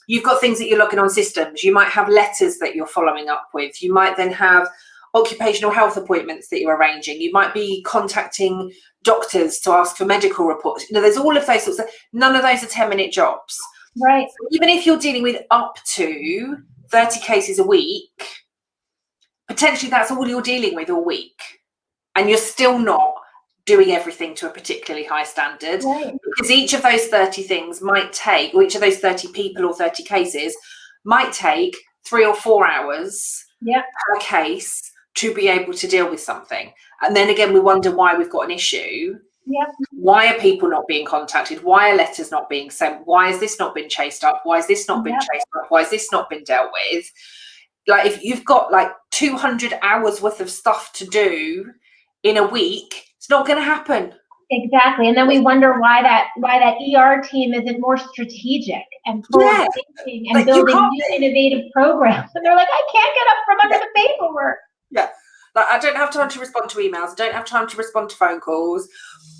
you've got things that you're looking on systems. You might have letters that you're following up with. You might then have occupational health appointments that you're arranging. You might be contacting doctors to ask for medical reports. There's all of those sorts of, none of those are 10-minute jobs. Right. So even if you're dealing with up to 30 cases a week, potentially that's all you're dealing with all week. And you're still not doing everything to a particularly high standard. Right. Because each of those 30 things might take, or each of those 30 people or 30 cases might take 3 or 4 hours per case to be able to deal with something. And then again, we wonder why we've got an issue. Why are people not being contacted? Why are letters not being sent? Why has this not been chased up? Why has this not been chased up? Why has this not been dealt with? Like, if you've got like 200 hours worth of stuff to do in a week, it's not going to happen. Exactly. And then we wonder why that ER team isn't more strategic and forward thinking and building new innovative programs. And they're like, I can't get up from under the paperwork. Yeah. Like, I don't have time to respond to emails. I don't have time to respond to phone calls.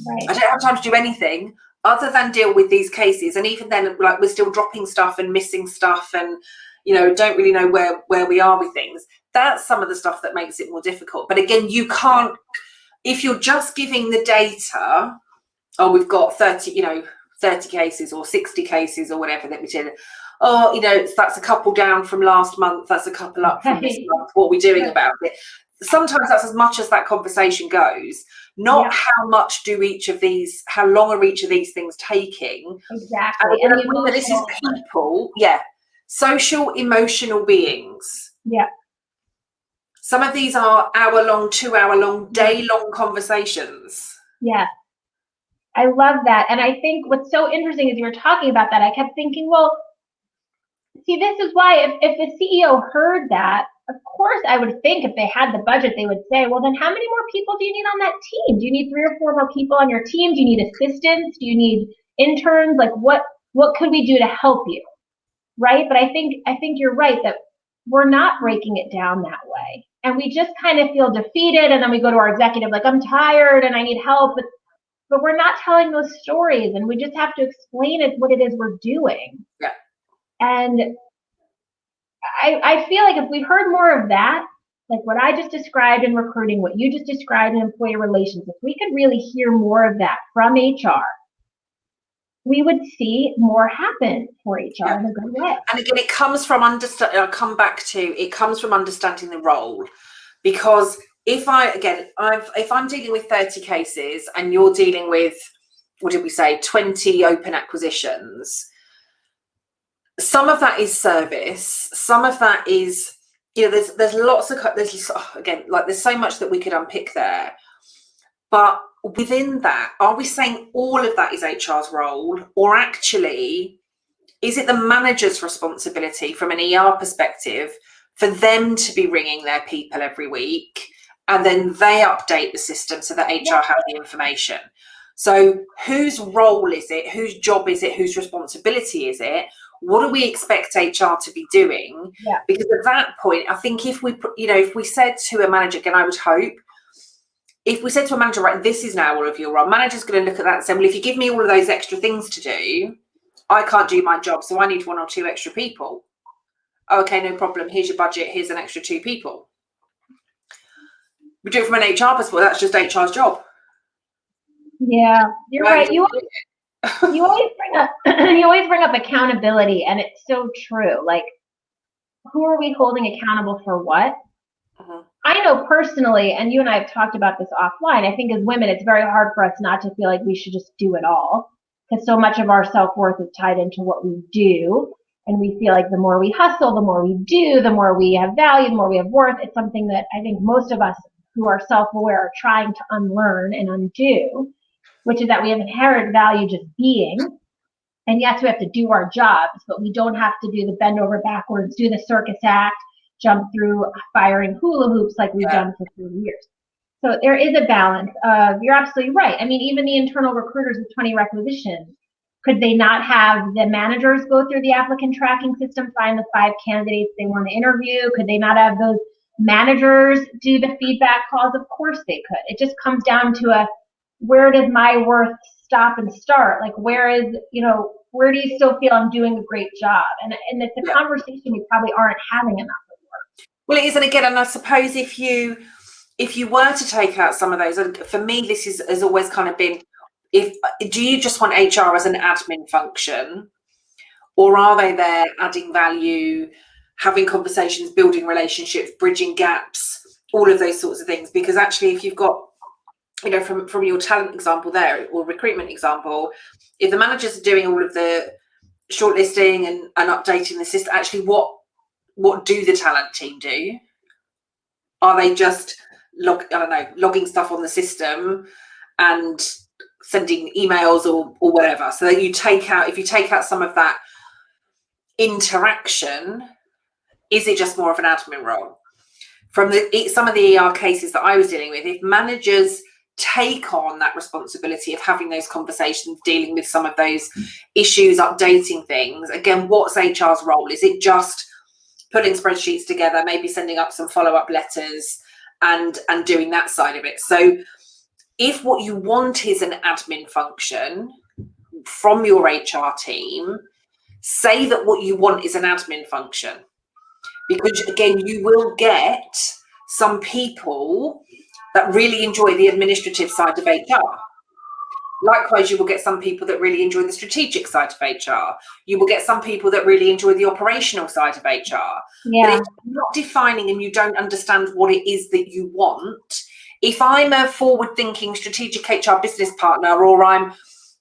Right. I don't have time to do anything other than deal with these cases. And even then, like, we're still dropping stuff and missing stuff and, don't really know where we are with things. That's some of the stuff that makes it more difficult. But again, you can't, if you're just giving the data oh, we've got 30 cases or 60 cases or whatever that we did. Oh, that's a couple down from last month, that's a couple up from this month, what are we doing about it? Sometimes that's as much as that conversation goes, not how much how long are each of these things taking. Exactly. And remember, this is people, social, emotional beings. Yeah. Some of these are hour-long, 2-hour-long, day-long conversations. Yeah. I love that. And I think what's so interesting is you were talking about that, I kept thinking, well, see, this is why if the CEO heard that, of course, I would think if they had the budget, they would say, well, then how many more people do you need on that team? Do you need 3 or 4 more people on your team? Do you need assistants? Do you need interns? Like, what could we do to help you? Right? But I think you're right that we're not breaking it down that way. And we just kind of feel defeated. And then we go to our executive, like, I'm tired and I need help. But we're not telling those stories. And we just have to explain what it is we're doing. Yeah. And I feel like if we heard more of that, like what I just described in recruiting, what you just described in employee relations, if we could really hear more of that from HR, we would see more happen for HR in a good way. And again, it comes from understanding the role, because if I'm dealing with 30 cases and you're dealing with, what did we say, 20 open acquisitions, some of that is service, some of that is, there's so much that we could unpick there. But within that, are we saying all of that is HR's role, or actually is it the manager's responsibility from an ER perspective for them to be ringing their people every week, and then they update the system so that HR have the information? So whose role is it? Whose job is it? Whose responsibility is it? What do we expect HR to be doing? Yeah. Because at that point, I think if we said to a manager, again, I would hope, if we said to a manager, right, this is now all of your role, manager's going to look at that and say, well, if you give me all of those extra things to do, I can't do my job, so I need 1 or 2 extra people. Okay, no problem. Here's your budget. Here's an extra 2 people. We do it from an HR perspective. That's just HR's job. Yeah, you're right. You always bring up accountability, and it's so true. Like, who are we holding accountable for what? Uh-huh. I know personally, and you and I have talked about this offline, I think as women, it's very hard for us not to feel like we should just do it all, because so much of our self-worth is tied into what we do. And we feel like the more we hustle, the more we do, the more we have value, the more we have worth. It's something that I think most of us who are self-aware are trying to unlearn and undo, which is that we have inherent value just being. And yes, we have to do our jobs, but we don't have to do the bend over backwards, do the circus act, jump through firing hula hoops like we've done for 3 years. So there is a balance of, you're absolutely right. I mean, even the internal recruiters with 20 requisitions, could they not have the managers go through the applicant tracking system, find the 5 candidates they want to interview? Could they not have those managers do the feedback calls? Of course they could. It just comes down to where does my worth stop and start? Like, where do you still feel I'm doing a great job? And it's a conversation we probably aren't having enough of. Well, it is, and again, and I suppose if you were to take out some of those, and for me, this has always kind of been, do you just want HR as an admin function, or are they there adding value, having conversations, building relationships, bridging gaps, all of those sorts of things? Because actually, if you've got, from your talent example there, or recruitment example, if the managers are doing all of the shortlisting and updating the system, actually what do the talent team do? Are they just logging stuff on the system and sending emails or whatever? So that if you take out some of that interaction, is it just more of an admin role? From some of the ER cases that I was dealing with, if managers take on that responsibility of having those conversations, dealing with some of those issues, updating things, again, what's HR's role? Is it just putting spreadsheets together, maybe sending up some follow-up letters and doing that side of it? So if what you want is an admin function from your HR team, say that what you want is an admin function, because again, you will get some people that really enjoy the administrative side of HR. Likewise, you will get some people that really enjoy the strategic side of HR. You will get some people that really enjoy the operational side of HR. But if you're not defining and you don't understand what it is that you want, if I'm a forward-thinking strategic HR business partner, or I'm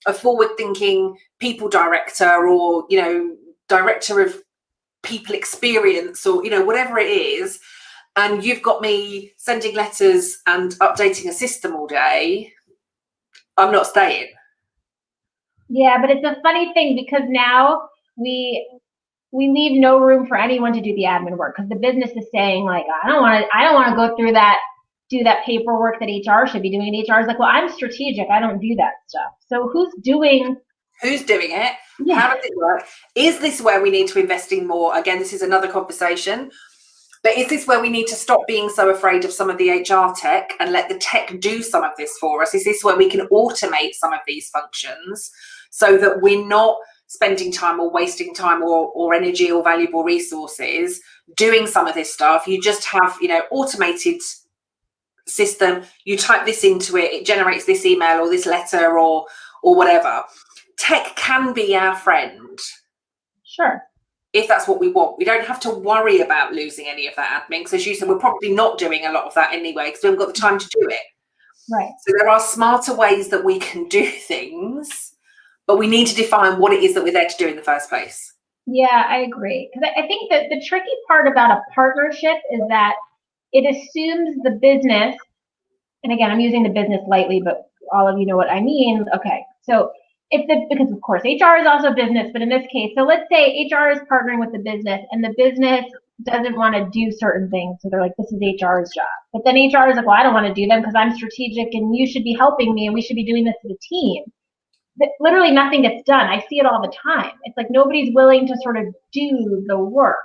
a forward-thinking people director, or, you know, director of people experience, or, you know, whatever it is, and you've got me sending letters and updating a system all day, I'm not staying. Yeah, but it's a funny thing because now we leave no room for anyone to do the admin work, because the business is saying, like, I don't want to go through that, do that paperwork that HR should be doing. And HR is like, well, I'm strategic, I don't do that stuff. So who's doing it? Yeah. How does it work? Is this where we need to invest in more? Again, this is another conversation. But is this where we need to stop being so afraid of some of the HR tech and let the tech do some of this for us? Is this where we can automate some of these functions so that we're not spending time or wasting time or energy or valuable resources doing some of this stuff? You just have, you know, automated system. You type this into it, it generates this email or this letter or whatever. Tech can be our friend. Sure. If that's what we want. We don't have to worry about losing any of that admin, because as you said, we're probably not doing a lot of that anyway because we haven't got the time to do it. Right. So there are smarter ways that we can do things, but we need to define what it is that we're there to do in the first place. Yeah, I agree. Because I think that the tricky part about a partnership is that it assumes the business, and again, I'm using the business lightly, but all of you know what I mean. Okay, so because of course HR is also business, but in this case, so let's say HR is partnering with the business and the business doesn't want to do certain things. So they're like, this is HR's job. But then HR is like, well, I don't want to do them because I'm strategic and you should be helping me and we should be doing this as a team. But literally nothing gets done. I see it all the time. It's like nobody's willing to sort of do the work.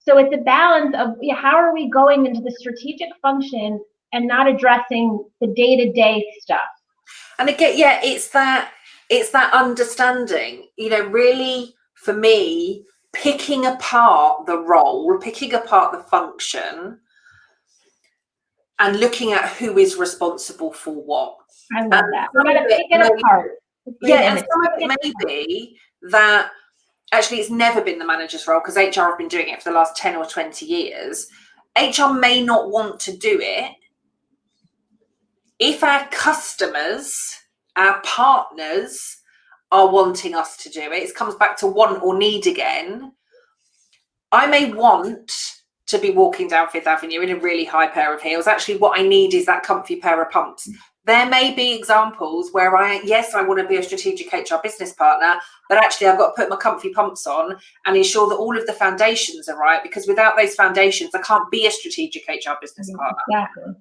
So it's a balance of how are we going into the strategic function and not addressing the day-to-day stuff. And again, yeah, it's that understanding, you know, really for me, picking apart the role, picking apart the function, and looking at who is responsible for what. I love that. We're going to pick it apart. Yeah, and some of it may be that actually it's never been the manager's role, because HR have been doing it for the last 10 or 20 years. HR may not want to do it. If our customers, our partners are wanting us to do it, it comes back to want or need again. I may want to be walking down Fifth Avenue in a really high pair of heels. Actually, what I need is that comfy pair of pumps. There may be examples where I want to be a strategic HR business partner, but actually I've got to put my comfy pumps on and ensure that all of the foundations are right, because without those foundations, I can't be a strategic HR business partner. Exactly.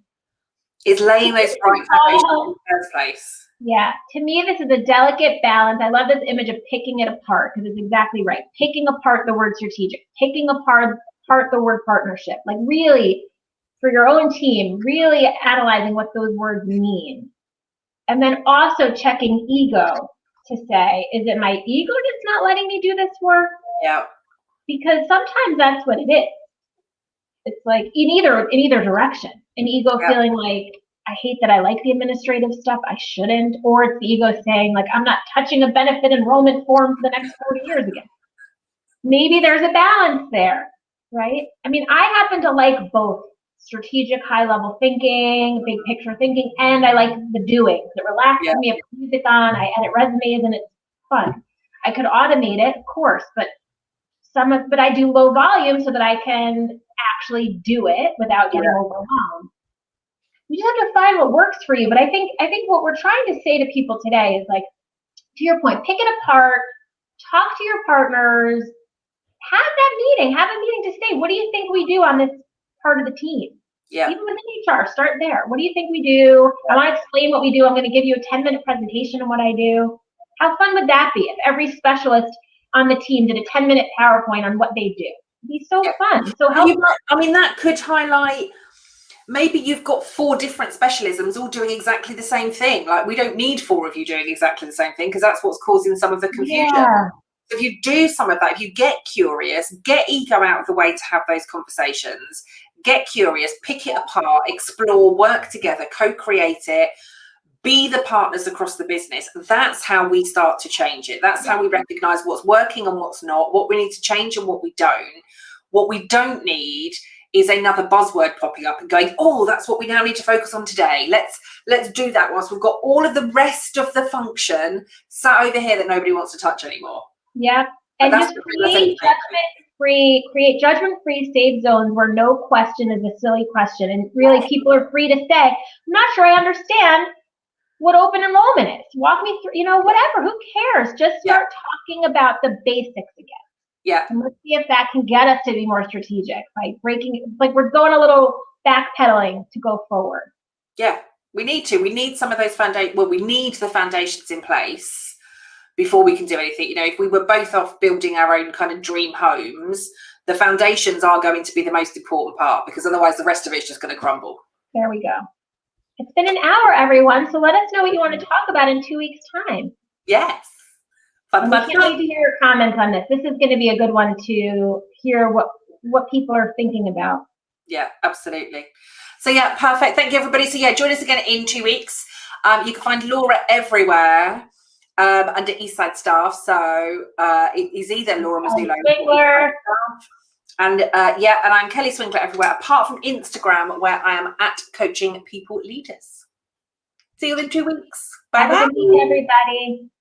It's laying those right foundations in the first place. Yeah, to me, this is a delicate balance. I love this image of picking it apart, because it's exactly right. Picking apart the word strategic, picking apart the word partnership, like really for your own team, really analyzing what those words mean. And then also checking ego to say, is it my ego that's not letting me do this work? Yeah. Because sometimes that's what it is. It's like in either direction, an ego feeling like, I hate that I like the administrative stuff, I shouldn't, or it's the ego saying, like, I'm not touching a benefit enrollment form for the next 40 years again. Maybe there's a balance there, right? I mean, I happen to like both strategic, high-level thinking, big picture thinking, and I like the doing. It relaxes me, I put music on, I edit resumes, and it's fun. I could automate it, of course, but I do low volume so that I can actually do it without getting overwhelmed. You just have to find what works for you. But I think what we're trying to say to people today is, like, to your point, pick it apart, talk to your partners, have a meeting to say, what do you think we do on this part of the team? Yeah. Even within HR, start there. What do you think we do? I want to explain what we do. I'm going to give you a 10-minute presentation on what I do. How fun would that be if every specialist on the team did a 10-minute PowerPoint on what they do? It'd be so fun. So that could highlight, maybe you've got 4 different specialisms all doing exactly the same thing. Like, we don't need 4 of you doing exactly the same thing, because that's what's causing some of the confusion. Yeah. If you do some of that, if you get curious, get ego out of the way to have those conversations, get curious, pick it apart, explore, work together, co-create it, be the partners across the business. That's how we start to change it. That's how we recognize what's working and what's not, what we need to change and what we don't. What we don't need is another buzzword popping up and going, oh, that's what we now need to focus on today. Let's do that whilst we've got all of the rest of the function sat over here that nobody wants to touch anymore. Yeah. And just create judgment-free safe zones where no question is a silly question. And really people are free to say, I'm not sure I understand what open enrollment is. Walk me through, whatever, who cares? Just start talking about the basics again. Yeah. And let's see if that can get us to be more strategic by we're going a little backpedaling to go forward. Yeah, we need to. We need some of those we need the foundations in place before we can do anything. If we were both off building our own kind of dream homes, the foundations are going to be the most important part, because otherwise the rest of it's just going to crumble. There we go. It's been an hour, everyone, so let us know what you want to talk about in 2 weeks' time. Yes. We can't wait to hear your comments on this. This is going to be a good one to hear what people are thinking about. Yeah, absolutely. So yeah, perfect. Thank you, everybody. So yeah, join us again in 2 weeks. You can find Laura everywhere under Eastside Staff. So it is either Laura Mazzullo Swingler. And and I'm Kelly Swingler everywhere, apart from Instagram, where I am at Coaching People Leaders. See you in 2 weeks. Bye bye, everybody.